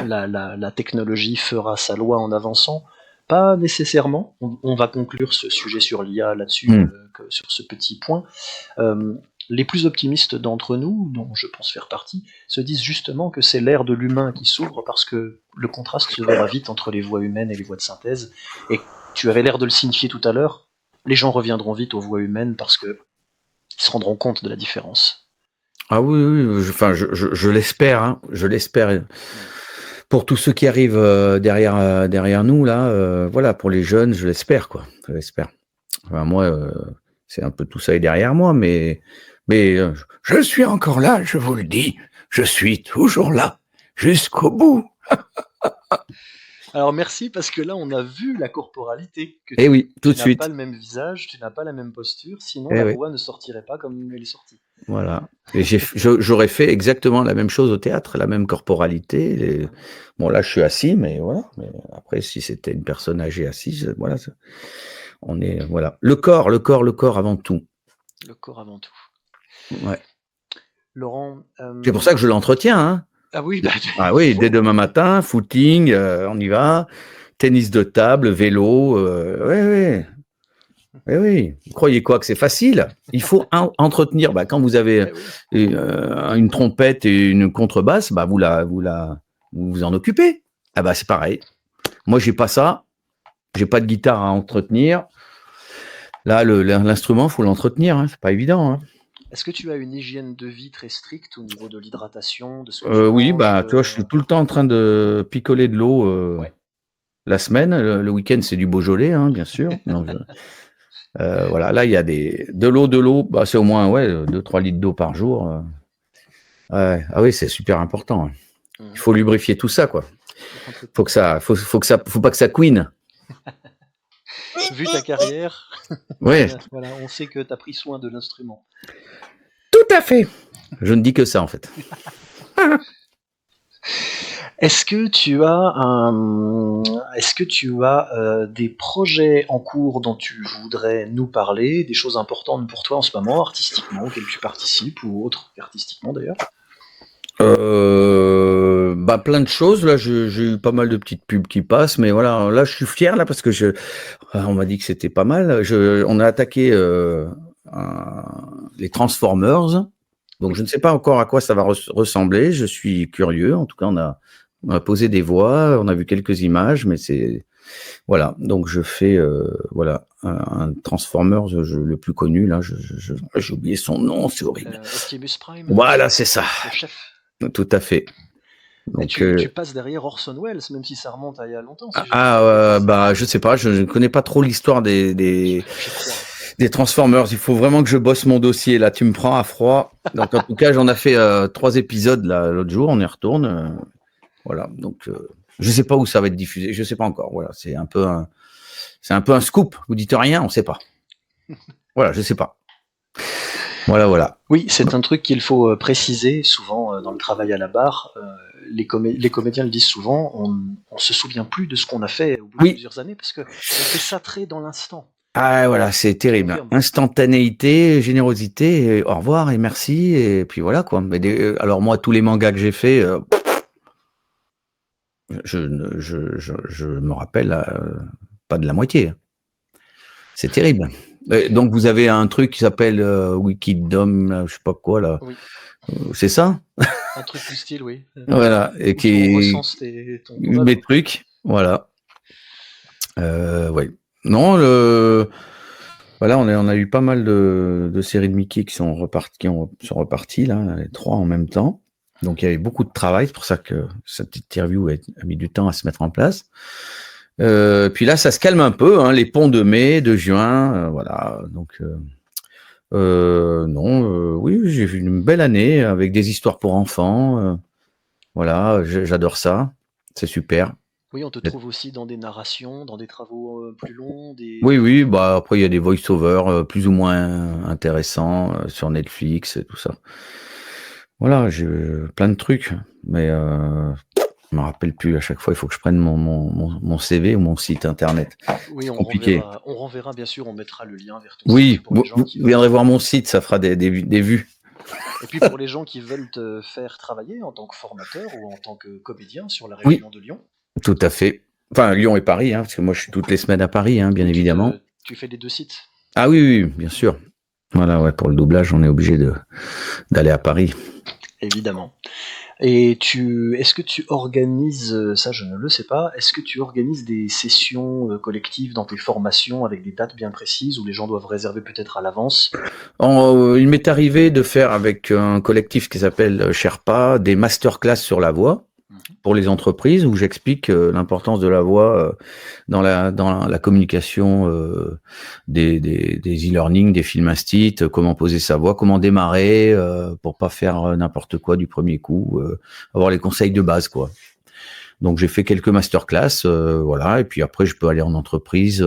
la technologie fera sa loi en avançant. Pas nécessairement. On va conclure ce sujet sur l'IA là-dessus, sur ce petit point. Les plus optimistes d'entre nous, dont je pense faire partie, se disent justement que c'est l'ère de l'humain qui s'ouvre parce que le contraste se verra vite entre les voix humaines et les voix de synthèse. Et tu avais l'air de le signifier tout à l'heure, les gens reviendront vite aux voix humaines parce qu'ils se rendront compte de la différence. Ah oui, enfin, je l'espère, hein, je l'espère. Pour tous ceux qui arrivent derrière nous, là, voilà, pour les jeunes, je l'espère, quoi. Je l'espère. Enfin, moi, c'est un peu tout ça est derrière moi, mais je suis encore là, je vous le dis. Je suis toujours là, jusqu'au bout. Alors merci, parce que là on a vu la corporalité. Que Eh oui, tout de tu n'as suite. pas le même visage, tu n'as pas la même posture, sinon Eh la oui. voix ne sortirait pas comme elle est sortie. Voilà. Et j'aurais fait exactement la même chose au théâtre, la même corporalité. Bon, là, je suis assis, mais voilà. Mais après, si c'était une personne âgée assise, voilà. On est, voilà. Le corps avant tout. Le corps avant tout. Ouais. Laurent. C'est pour ça que je l'entretiens, hein. Ah oui, Ah oui, dès demain matin, footing, on y va. Tennis de table, vélo, oui. Oui. Vous croyez quoi que c'est facile? Il faut entretenir. Bah, quand vous avez une trompette et une contrebasse, bah, vous vous en occupez. Ah bah c'est pareil. Moi j'ai pas ça. J'ai pas de guitare à entretenir. Là l'instrument faut l'entretenir. Hein. C'est pas évident. Hein. Est-ce que tu as une hygiène de vie très stricte au niveau de l'hydratation, de ce que tu Oui, manges bah tu vois, je suis tout le temps en train de picoler de l'eau. La semaine, le week-end c'est du Beaujolais, hein, bien sûr. Donc, voilà, là il y a de l'eau, bah, c'est au moins 2-3 litres d'eau par jour. Ah oui, c'est super important. Hein. Il faut lubrifier tout ça, quoi. Faut pas que ça couine. Vu ta carrière, Ouais. voilà, on sait que tu as pris soin de l'instrument. Tout à fait. Je ne dis que ça en fait. Est-ce que tu as des projets en cours dont tu voudrais nous parler, des choses importantes pour toi en ce moment, artistiquement, auxquelles tu participes, ou autres artistiquement d'ailleurs? Plein de choses. Là, j'ai eu pas mal de petites pubs qui passent, mais voilà, là, je suis fier là parce que on m'a dit que c'était pas mal. On a attaqué les Transformers. Donc, je ne sais pas encore à quoi ça va ressembler. Je suis curieux. En tout cas, on a posé des voix, on a vu quelques images, mais c'est voilà. Donc, je fais voilà un Transformers le plus connu là. J'ai oublié son nom, c'est horrible. Optimus Prime. Voilà, c'est ça. Le chef. Tout à fait. Et Donc, tu passes derrière Orson Welles, même si ça remonte à il y a longtemps. Si je sais pas, je ne connais pas trop l'histoire des Transformers. Il faut vraiment que je bosse mon dossier. Là, tu me prends à froid. Donc, en tout cas, j'en ai fait 3 épisodes là l'autre jour. On y retourne. Voilà. Donc, je sais pas où ça va être diffusé. Je sais pas encore. Voilà, c'est un peu un scoop. Vous dites rien, on sait pas. Voilà, je sais pas. Voilà. Oui, c'est un truc qu'il faut préciser souvent dans le travail à la barre. Les comédiens le disent souvent, on se souvient plus de ce qu'on a fait au bout de plusieurs années parce que on fait ça très dans l'instant. Ah voilà, c'est terrible. Instantanéité, générosité, au revoir et merci et puis voilà quoi. Mais alors moi, tous les mangas que j'ai fait, je me rappelle pas de la moitié. C'est terrible. Donc vous avez un truc qui s'appelle Wikidom, je sais pas quoi là. Oui. C'est ça? Un truc du style, oui. Voilà, et qui recense mes trucs, voilà. Ouais. Non, voilà, on a eu pas mal de séries de Mickey qui sont reparties là, les 3 en même temps. Donc il y avait beaucoup de travail, c'est pour ça que cette interview a mis du temps à se mettre en place. Puis là, ça se calme un peu, hein, les ponts de mai, de juin, voilà. Donc oui, j'ai vu une belle année avec des histoires pour enfants. Voilà, j'adore ça, c'est super. Oui, on te trouve aussi dans des narrations, dans des travaux plus longs. Oui, après il y a des voice-overs plus ou moins intéressants sur Netflix et tout ça. Voilà, j'ai plein de trucs, mais je me rappelle plus à chaque fois. Il faut que je prenne mon CV ou mon site internet. Oui, c'est compliqué. On renverra bien sûr, on mettra le lien vers ton site. Oui, vous viendrez voir mon site, ça fera des vues. Et puis pour les gens qui veulent te faire travailler en tant que formateur ou en tant que comédien sur la région de Lyon. Tout à fait. Enfin, Lyon et Paris, hein, parce que moi je suis toutes les semaines à Paris, hein, bien évidemment. Tu fais les 2 sites. Ah oui, bien sûr. Voilà, ouais, pour le doublage, on est obligé d'aller à Paris. Évidemment. Et est-ce que tu organises, ça je ne le sais pas, est-ce que tu organises des sessions collectives dans tes formations avec des dates bien précises où les gens doivent réserver peut-être à l'avance? Il m'est arrivé de faire avec un collectif qui s'appelle Sherpa des masterclass sur la voix pour les entreprises où j'explique l'importance de la voix dans la communication des e-learning, des films instit, comment poser sa voix, comment démarrer pour pas faire n'importe quoi du premier coup, avoir les conseils de base quoi. Donc j'ai fait quelques masterclass, voilà, et puis après je peux aller en entreprise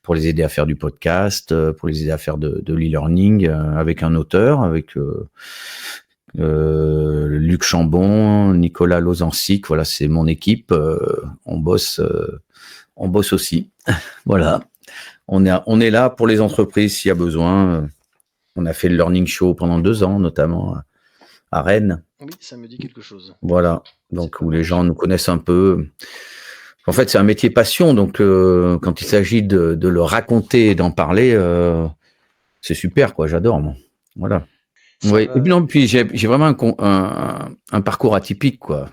pour les aider à faire du podcast, pour les aider à faire de l'e-learning avec un auteur, avec Luc Chambon, Nicolas Lozancic, voilà, c'est mon équipe. On bosse aussi. Voilà, on est là pour les entreprises s'il y a besoin. On a fait le Learning Show pendant 2 ans, notamment à Rennes. Oui, ça me dit quelque chose. Voilà, donc où les gens nous connaissent un peu. En fait, c'est un métier passion, donc quand il s'agit de le raconter et d'en parler, c'est super, quoi. J'adore, moi. Voilà. Oui. Et puis j'ai vraiment un parcours atypique, quoi.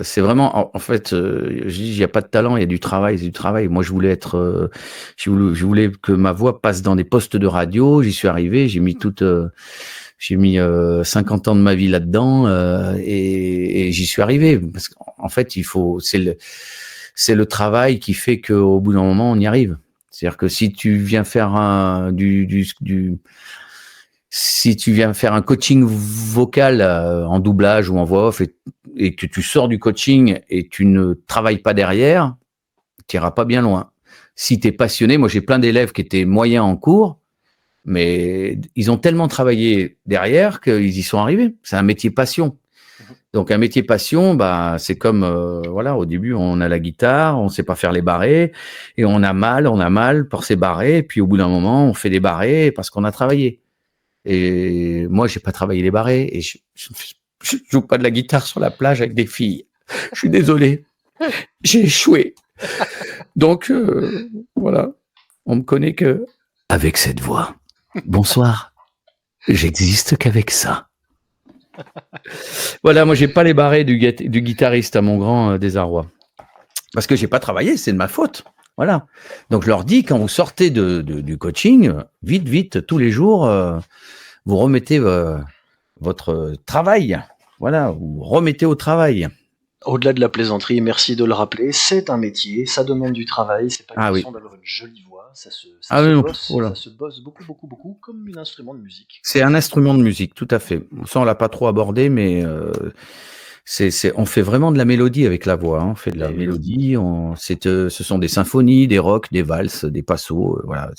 C'est vraiment, en fait, je dis, il n'y a pas de talent, il y a du travail, c'est du travail. Moi, je voulais je voulais que ma voix passe dans des postes de radio. J'y suis arrivé, j'ai mis 50 ans de ma vie là-dedans et j'y suis arrivé parce qu'en fait, c'est le travail qui fait qu'au bout d'un moment, on y arrive. C'est-à-dire que si tu viens faire si tu viens faire un coaching vocal en doublage ou en voix off et que tu sors du coaching et tu ne travailles pas derrière, tu n'iras pas bien loin. Si tu es passionné, moi j'ai plein d'élèves qui étaient moyens en cours, mais ils ont tellement travaillé derrière qu'ils y sont arrivés. C'est un métier passion. Donc un métier passion, bah c'est comme voilà, au début on a la guitare, on sait pas faire les barrés et on a mal pour ces barrés, et puis au bout d'un moment on fait des barrés parce qu'on a travaillé. Et moi j'ai pas travaillé les barrés et Je joue pas de la guitare sur la plage avec des filles. Je suis désolé. J'ai échoué. Donc, voilà. On me connaît que avec cette voix. Bonsoir. J'existe qu'avec ça. Voilà, moi, j'ai pas les barrés du guitariste à mon grand désarroi. Parce que j'ai pas travaillé, c'est de ma faute. Voilà. Donc, je leur dis, quand vous sortez du coaching, vite, tous les jours, vous remettez votre travail. Voilà, vous remettez au travail. Au-delà de la plaisanterie, merci de le rappeler, c'est un métier, ça demande du travail, c'est pas une question d'avoir une jolie voix, ça se bosse beaucoup, comme un instrument de musique. C'est un instrument de musique, tout à fait. Ça, on l'a pas trop abordé, mais on fait vraiment de la mélodie avec la voix. On fait de la mélodie. Ce sont des symphonies, des rocks, des valses, des passos. Voilà.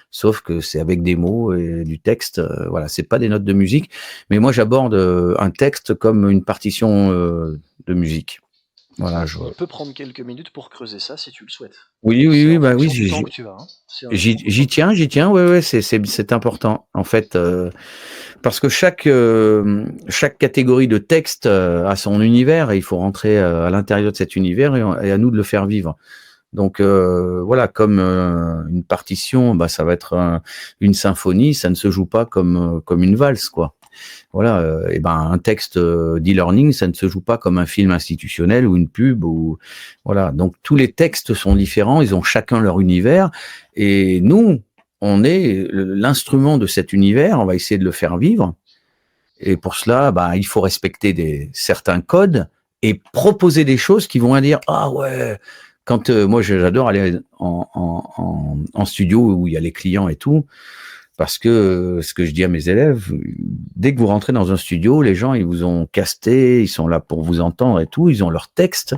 Sauf que c'est avec des mots et du texte. Voilà. C'est pas des notes de musique. Mais moi, j'aborde un texte comme une partition de musique. Voilà. On peut prendre quelques minutes pour creuser ça si tu le souhaites. Oui, bah oui. J'y tiens. Ouais, c'est important. En fait. Parce que chaque catégorie de texte a son univers et il faut rentrer à l'intérieur de cet univers et à nous de le faire vivre. Donc voilà, comme une partition, bah ça va être une symphonie, ça ne se joue pas comme une valse, quoi. Voilà, et ben un texte d'e-learning, ça ne se joue pas comme un film institutionnel ou une pub ou voilà. Donc tous les textes sont différents, ils ont chacun leur univers et nous on est l'instrument de cet univers, on va essayer de le faire vivre. Et pour cela, bah, il faut respecter certains codes et proposer des choses qui vont dire ah ouais. Quand moi j'adore aller en studio où il y a les clients et tout, parce que ce que je dis à mes élèves, dès que vous rentrez dans un studio, les gens ils vous ont casté, ils sont là pour vous entendre et tout, ils ont leur texte,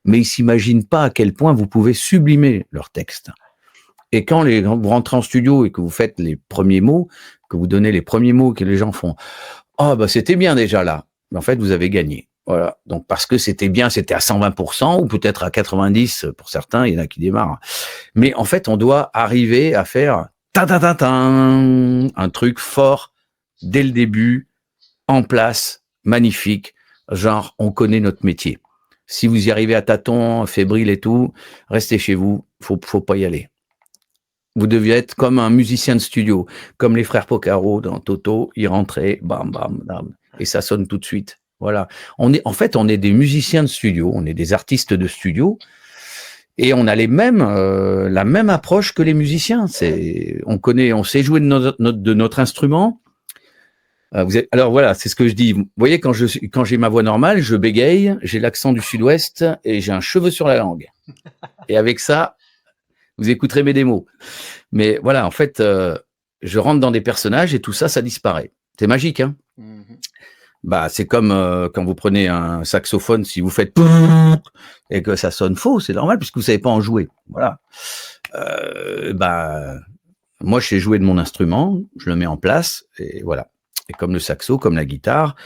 mais ils s'imaginent pas à quel point vous pouvez sublimer leur texte. Et quand vous rentrez en studio et que vous faites les premiers mots, que vous donnez les premiers mots que les gens font, ah bah c'était bien déjà là. Mais en fait, vous avez gagné. Voilà. Donc parce que c'était bien, c'était à 120% ou peut-être à 90% pour certains, il y en a qui démarrent. Mais en fait, on doit arriver à faire un truc fort dès le début, en place, magnifique. Genre, on connaît notre métier. Si vous y arrivez à tâtons, fébrile et tout, restez chez vous. Faut pas y aller. Vous deviez être comme un musicien de studio, comme les frères Porcaro dans Toto, ils rentraient, bam, bam, bam, et ça sonne tout de suite. Voilà. On est des musiciens de studio, on est des artistes de studio, et on a la même approche que les musiciens. On sait jouer de notre instrument. Alors voilà, c'est ce que je dis. Vous voyez, quand j'ai ma voix normale, je bégaye, j'ai l'accent du sud-ouest et j'ai un cheveu sur la langue. Et avec ça, vous écouterez mes démos. Mais voilà, en fait, je rentre dans des personnages et tout ça, ça disparaît. C'est magique, hein. Bah, c'est comme quand vous prenez un saxophone, si vous faites et que ça sonne faux, c'est normal puisque vous savez pas en jouer. Voilà. Bah, moi, je sais jouer de mon instrument, je le mets en place et voilà. Et comme le saxo, comme la guitare,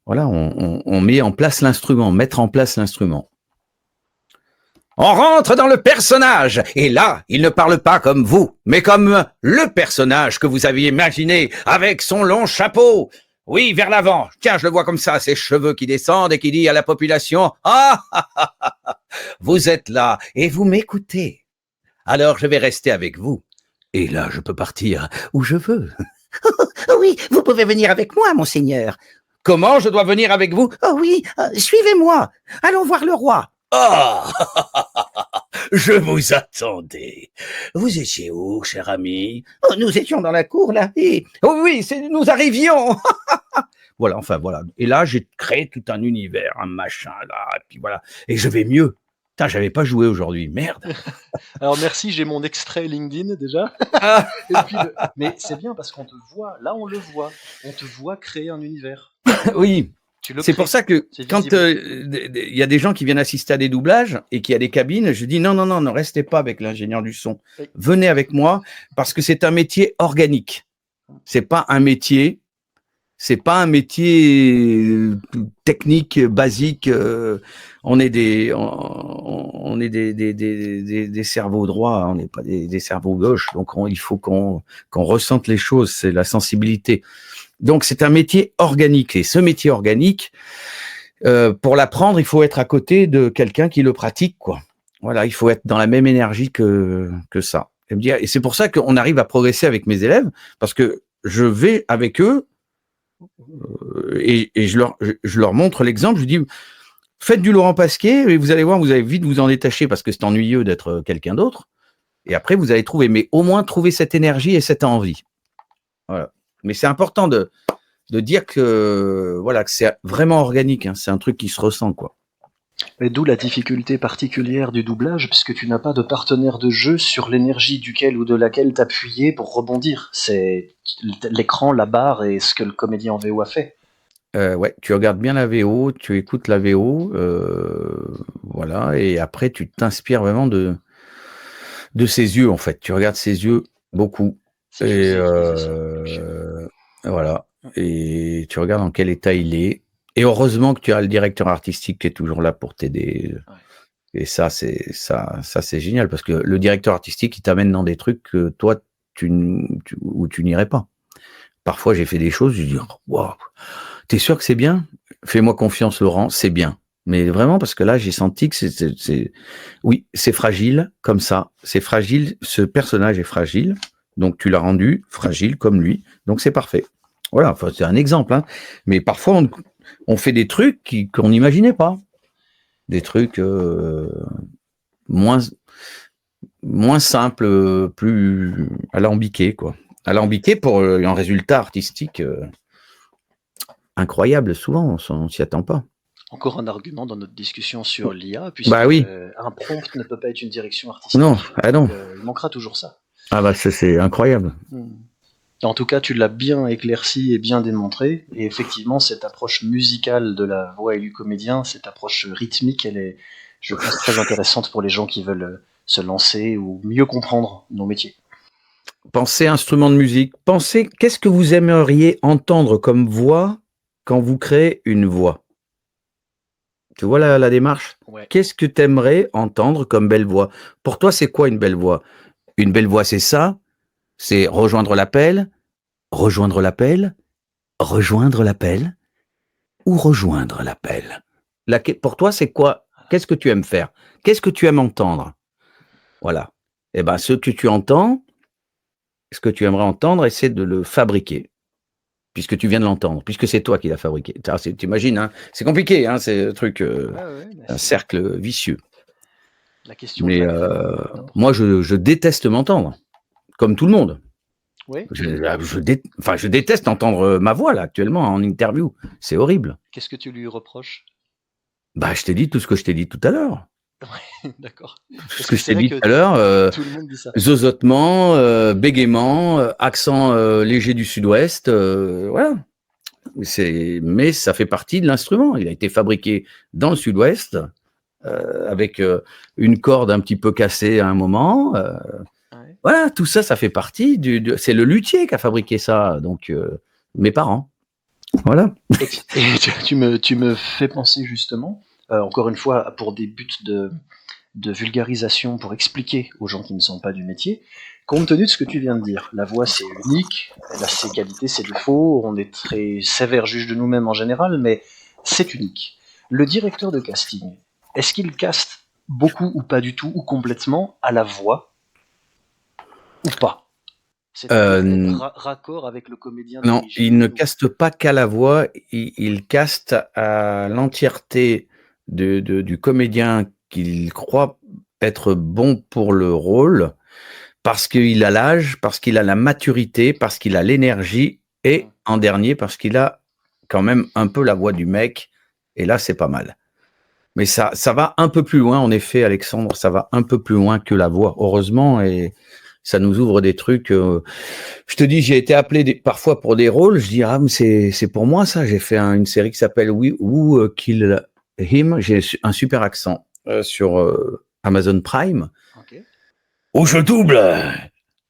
voilà, on met en place l'instrument, mettre en place l'instrument. On rentre dans le personnage, et là, il ne parle pas comme vous, mais comme le personnage que vous aviez imaginé, avec son long chapeau. Oui, vers l'avant. Tiens, je le vois comme ça, ses cheveux qui descendent et qui dit à la population, « Ah, vous êtes là et vous m'écoutez. Alors, je vais rester avec vous. Et là, je peux partir où je veux. » Oui, vous pouvez venir avec moi, monseigneur. Comment je dois venir avec vous? Oh oui, suivez-moi. Allons voir le roi. Ah, je vous attendais. Vous étiez où, cher ami? Oh, nous étions dans la cour, là. Et... Oh oui, nous arrivions. Voilà, enfin voilà. Et là, j'ai créé tout un univers, un machin, là, et puis voilà. Et je vais mieux. Putain, j'avais pas joué aujourd'hui, merde. Alors merci, j'ai mon extrait LinkedIn déjà. Et puis mais c'est bien parce qu'on te voit, là on le voit. On te voit créer un univers. Oui. C'est pour ça que quand il y a des gens qui viennent assister à des doublages et qu'il y a des cabines, je dis non, ne restez pas avec l'ingénieur du son. Venez avec moi parce que c'est un métier organique. C'est pas un métier technique, basique. On est des cerveaux droits, on n'est pas des cerveaux gauches. Donc il faut qu'on ressente les choses. C'est la sensibilité. Donc, c'est un métier organique. Et ce métier organique, pour l'apprendre, il faut être à côté de quelqu'un qui le pratique, quoi. Voilà, il faut être dans la même énergie que ça. Et c'est pour ça qu'on arrive à progresser avec mes élèves, parce que je vais avec eux et je leur montre l'exemple. Je dis, faites du Laurent Pasquier et vous allez voir, vous allez vite vous en détacher parce que c'est ennuyeux d'être quelqu'un d'autre. Et après, vous allez trouver, mais au moins trouver cette énergie et cette envie. Voilà. Mais c'est important de dire que voilà que c'est vraiment organique. Hein. C'est un truc qui se ressent, quoi. Et d'où la difficulté particulière du doublage, puisque tu n'as pas de partenaire de jeu sur l'énergie duquel ou de laquelle t'appuyer pour rebondir. C'est l'écran, la barre et ce que le comédien en VO a fait. Ouais, tu regardes bien la VO, tu écoutes la VO, voilà, et après tu t'inspires vraiment de ses yeux en fait. Tu regardes ses yeux beaucoup et voilà, et tu regardes dans quel état il est. Et heureusement que tu as le directeur artistique qui est toujours là pour t'aider. Ouais. Et ça c'est génial parce que le directeur artistique il t'amène dans des trucs que toi où tu n'irais pas. Parfois j'ai fait des choses, je dis waouh. T'es sûr que c'est bien? Fais-moi confiance, Laurent, c'est bien. Mais vraiment, parce que là, j'ai senti que oui, c'est fragile, comme ça. C'est fragile, ce personnage est fragile. Donc, tu l'as rendu fragile comme lui. Donc, c'est parfait. Voilà, enfin, c'est un exemple. Hein. Mais parfois, on fait des trucs qu'on n'imaginait pas. Des trucs moins simples, plus alambiqués, quoi. Alambiqués pour un résultat artistique incroyable, souvent, on s'y attend pas. Encore un argument dans notre discussion sur l'IA, puisque oui. Un prompt ne peut pas être une direction artistique. Non, non. Il manquera toujours ça. Ah bah c'est incroyable. En tout cas, tu l'as bien éclairci et bien démontré, et effectivement, cette approche musicale de la voix et du comédien, cette approche rythmique, elle est, je pense, très intéressante pour les gens qui veulent se lancer ou mieux comprendre nos métiers. Pensez instrument de musique, pensez qu'est-ce que vous aimeriez entendre comme voix quand vous créez une voix. Tu vois la démarche? Ouais. Qu'est-ce que tu aimerais entendre comme belle voix? Pour toi, c'est quoi une belle voix? Une belle voix, c'est ça? C'est rejoindre l'appel, rejoindre l'appel, rejoindre l'appel ou rejoindre l'appel? Pour toi, c'est quoi? Qu'est-ce que tu aimes faire? Qu'est-ce que tu aimes entendre? Voilà. Eh ben, ce que tu entends, ce que tu aimerais entendre, essaie de le fabriquer. Puisque tu viens de l'entendre, puisque c'est toi qui l'as fabriqué. Tu imagines, hein, c'est compliqué, hein, c'est un truc, un cercle vicieux. La question mais moi, je déteste m'entendre, comme tout le monde. Oui. Je déteste entendre ma voix, là, actuellement, en interview. C'est horrible. Qu'est-ce que tu lui reproches? Bah, je t'ai dit tout ce que je t'ai dit tout à l'heure. Ouais, d'accord. Ce que je t'ai dit tout à l'heure, zozotement, bégaiement, accent léger du sud-ouest, voilà. Mais ça fait partie de l'instrument. Il a été fabriqué dans le sud-ouest, avec une corde un petit peu cassée à un moment. Ouais. Voilà, tout ça, ça fait partie c'est le luthier qui a fabriqué ça, donc mes parents. Voilà. Et tu me fais penser justement, encore une fois, pour des buts de vulgarisation, pour expliquer aux gens qui ne sont pas du métier, compte tenu de ce que tu viens de dire, la voix c'est unique, elle a ses qualités, ses défauts, on est très sévère juge de nous-mêmes en général, mais c'est unique. Le directeur de casting, est-ce qu'il caste beaucoup ou pas du tout, ou complètement à la voix, ou pas? C'est raccord avec le comédien. Non, il ne caste pas qu'à la voix, il caste à l'entièreté du comédien qu'il croit être bon pour le rôle, parce qu'il a l'âge, parce qu'il a la maturité, parce qu'il a l'énergie, et en dernier, parce qu'il a quand même un peu la voix du mec, et là, c'est pas mal. Mais ça va un peu plus loin, en effet, Alexandre, ça va un peu plus loin que la voix, heureusement, et ça nous ouvre des trucs. Je te dis, j'ai été appelé parfois pour des rôles, je dis, ah, mais c'est pour moi ça, j'ai fait une série qui s'appelle Who Kill Him, j'ai un super accent sur Amazon Prime, où je double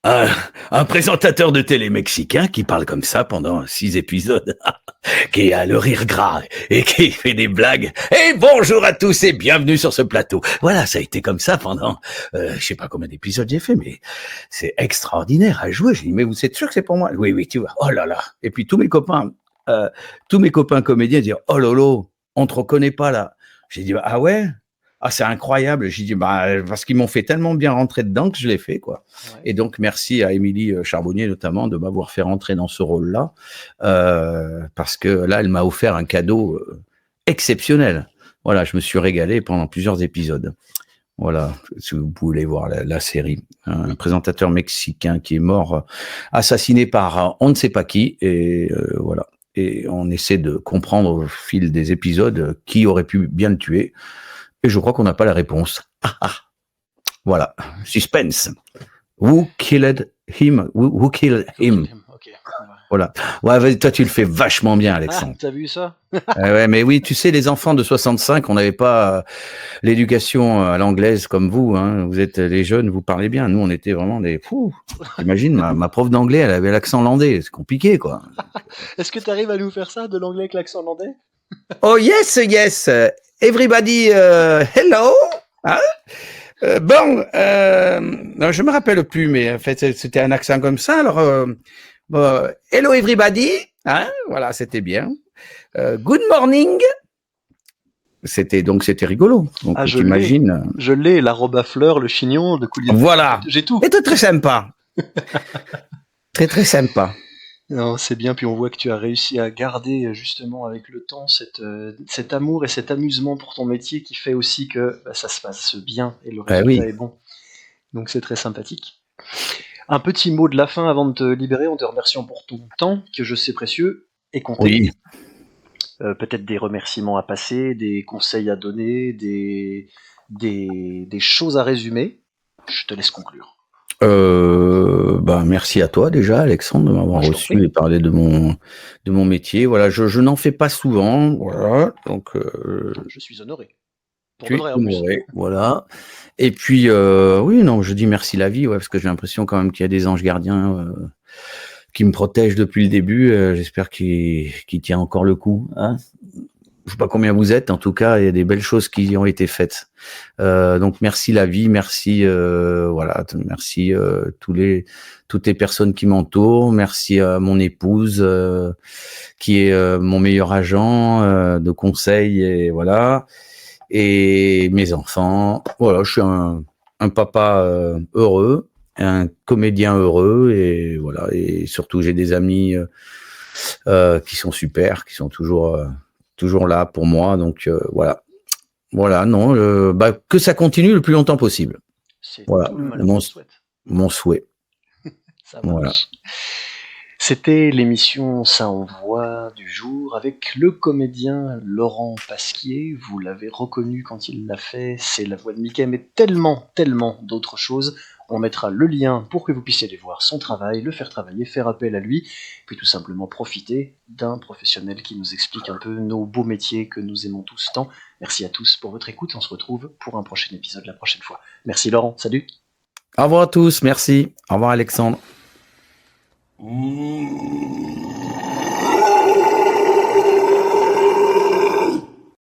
Un présentateur de télé mexicain qui parle comme ça pendant 6 épisodes, qui a le rire gras et qui fait des blagues. Et bonjour à tous et bienvenue sur ce plateau. Voilà, ça a été comme ça pendant, je sais pas combien d'épisodes j'ai fait, mais c'est extraordinaire à jouer. J'ai dit, mais vous êtes sûr que c'est pour moi? Oui, tu vois. Oh là là. Et puis tous mes copains comédiens disent, oh lolo, on te reconnaît pas là. J'ai dit, ah ouais? Ah, c'est incroyable. J'ai dit, parce qu'ils m'ont fait tellement bien rentrer dedans que je l'ai fait, quoi. Ouais. Et donc, merci à Émilie Charbonnier, notamment, de m'avoir fait rentrer dans ce rôle-là, parce que là, elle m'a offert un cadeau exceptionnel. Voilà, je me suis régalé pendant plusieurs épisodes. Voilà, si vous voulez voir la série. Un présentateur mexicain qui est mort, assassiné par on ne sait pas qui, et voilà. Et on essaie de comprendre au fil des épisodes qui aurait pu bien le tuer. Et je crois qu'on n'a pas la réponse. Voilà. Suspense. Who killed him? Who killed him? Okay. Voilà. Ouais, toi, tu le fais vachement bien, Alexandre. Ah, t'as vu ça? Ouais, mais oui, tu sais, les enfants de 65, on n'avait pas l'éducation à l'anglaise comme vous. Hein. Vous êtes les jeunes, vous parlez bien. Nous, on était vraiment des fous. Imagine, ma prof d'anglais, elle avait l'accent landais. C'est compliqué, quoi. Est-ce que tu arrives à nous faire ça, de l'anglais avec l'accent landais? Oh, yes. Everybody, hello. Hein? Bon, non, je me rappelle plus, mais en fait, c'était un accent comme ça. Alors, hello everybody. Hein? Voilà, c'était bien. Good morning. C'était rigolo. Donc, t'imagines. Je l'ai, la robe à fleurs, le chignon, le coulier. Voilà. J'ai tout. C'était très sympa. très sympa. Non, c'est bien, puis on voit que tu as réussi à garder justement avec le temps cet amour et cet amusement pour ton métier qui fait aussi que ça se passe bien et le résultat est bon. Donc c'est très sympathique. Un petit mot de la fin avant de te libérer, en te remerciant pour ton temps, que je sais précieux et compté. Oui. Peut-être des remerciements à passer, des conseils à donner, des choses à résumer. Je te laisse conclure. Merci à toi déjà, Alexandre, de m'avoir reçu et parlé de mon métier. Voilà, je n'en fais pas souvent. Voilà, donc je suis honoré. Tu es honoré, voilà. Et puis oui, non, je dis merci la vie, ouais, parce que j'ai l'impression quand même qu'il y a des anges gardiens qui me protègent depuis le début. J'espère qu'il tient encore le coup. Hein. Je sais pas combien vous êtes, en tout cas, il y a des belles choses qui ont été faites. Donc merci la vie, merci voilà, merci toutes les personnes qui m'entourent, merci à mon épouse qui est mon meilleur agent de conseil et voilà, et mes enfants. Voilà, je suis un papa heureux, un comédien heureux et voilà, et surtout j'ai des amis qui sont super, qui sont toujours là pour moi, donc voilà, non, que ça continue le plus longtemps possible. C'est voilà, mon souhait. Ça marche. Voilà. C'était l'émission Ça envoie du jour avec le comédien Laurent Pasquier. Vous l'avez reconnu quand il l'a fait, c'est la voix de Mickey, mais tellement d'autres choses. On mettra le lien pour que vous puissiez aller voir son travail, le faire travailler, faire appel à lui, puis tout simplement profiter d'un professionnel qui nous explique un peu nos beaux métiers que nous aimons tous tant. Merci à tous pour votre écoute, on se retrouve pour un prochain épisode la prochaine fois. Merci Laurent, salut. Au revoir à tous, merci. Au revoir Alexandre.